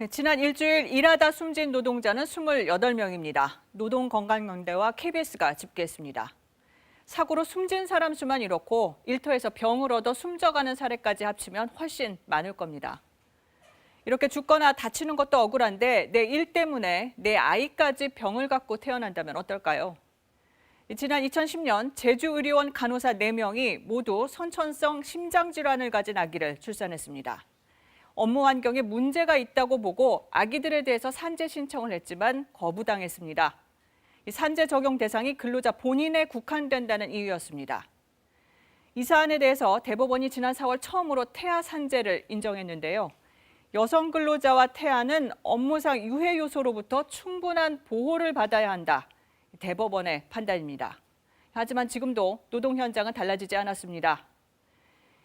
지난 일주일 일하다 숨진 노동자는 28명입니다. 노동건강연대와 KBS가 집계했습니다. 사고로 숨진 사람 수만 이렇고 일터에서 병을 얻어 숨져가는 사례까지 합치면 훨씬 많을 겁니다. 이렇게 죽거나 다치는 것도 억울한데 내 일 때문에 내 아이까지 병을 갖고 태어난다면 어떨까요? 지난 2010년 제주의료원 간호사 4명이 모두 선천성 심장질환을 가진 아기를 출산했습니다. 업무 환경에 문제가 있다고 보고 아기들에 대해서 산재 신청을 했지만 거부당했습니다. 산재 적용 대상이 근로자 본인에 국한된다는 이유였습니다. 이 사안에 대해서 대법원이 지난 4월 처음으로 태아 산재를 인정했는데요. 여성 근로자와 태아는 업무상 유해 요소로부터 충분한 보호를 받아야 한다. 대법원의 판단입니다. 하지만 지금도 노동 현장은 달라지지 않았습니다.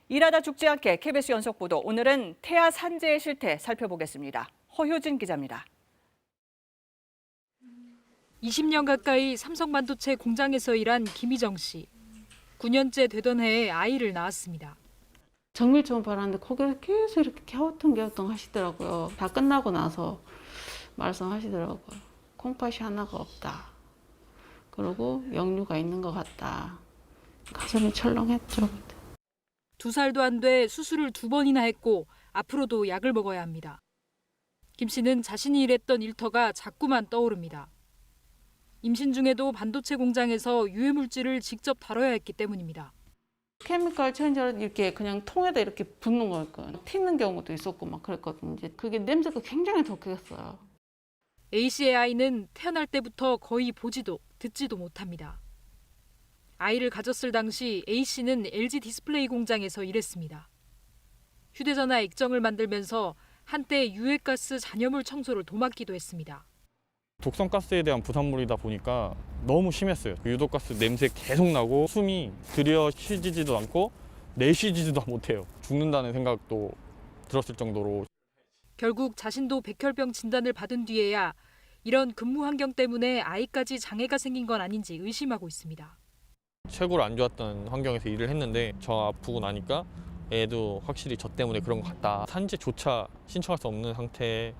일하다 죽지 않게 KBS 연속보도 오늘은 태아 산재의 실태 살펴보겠습니다. 허효진 기자입니다. 20년 가까이 삼성반도체 공장에서 일한 김희정 씨. 9년째 되던 해에 아이를 낳았습니다. 정밀 초음파 하는데 거기를 계속 이렇게 갸우뚱갸우뚱 하시더라고요. 다 끝나고 나서 말씀하시더라고요. 콩팥이 하나가 없다. 그리고 역류가 있는 것 같다. 가슴이 철렁했죠. 2살도 안 돼 수술을 2번이나 했고 앞으로도 약을 먹어야 합니다. 김 씨는 자신이 일했던 일터가 자꾸만 떠오릅니다. 임신 중에도 반도체 공장에서 유해 물질을 직접 다뤄야 했기 때문입니다. 케미컬 체인저를 이렇게 그냥 통에다 이렇게 붓는 거였거든요. 튀는 경우도 있었고 막 그랬거든요. 이제 그게 냄새가 굉장히 독했어요. A 씨의 아이는 태어날 때부터 거의 보지도 듣지도 못합니다. 아이를 가졌을 당시 A 씨는 LG 디스플레이 공장에서 일했습니다. 휴대전화 액정을 만들면서 한때 유해가스 잔여물 청소를 도맡기도 했습니다. 독성가스에 대한 부산물이다 보니까 너무 심했어요. 유독가스 냄새 계속 나고 숨이 들여 쉬지도 않고 내쉬지도 못해요. 죽는다는 생각도 들었을 정도로. 결국 자신도 백혈병 진단을 받은 뒤에야 이런 근무 환경 때문에 아이까지 장애가 생긴 건 아닌지 의심하고 있습니다. 최고로 안 좋았던 환경에서 일을 했는데 저 아프고 나니까 애도 확실히 저 때문에 그런 것 같다. 산재조차 신청할 수 없는 상태에.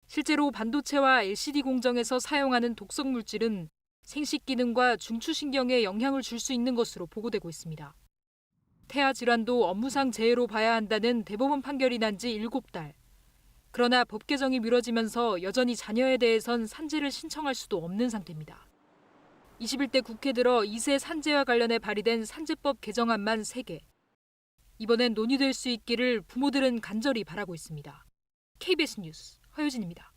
실제로 반도체와 LCD 공정에서 사용하는 독성 물질은 생식 기능과 중추신경에 영향을 줄 수 있는 것으로 보고되고 있습니다. 태아 질환도 업무상 재해로 봐야 한다는 대법원 판결이 난 지 7달. 그러나 법 개정이 미뤄지면서 여전히 자녀에 대해선 산재를 신청할 수도 없는 상태입니다. 21대 국회 들어 2세 산재와 관련해 발의된 산재법 개정안만 3개. 이번엔 논의될 수 있기를 부모들은 간절히 바라고 있습니다. KBS 뉴스 허효진입니다.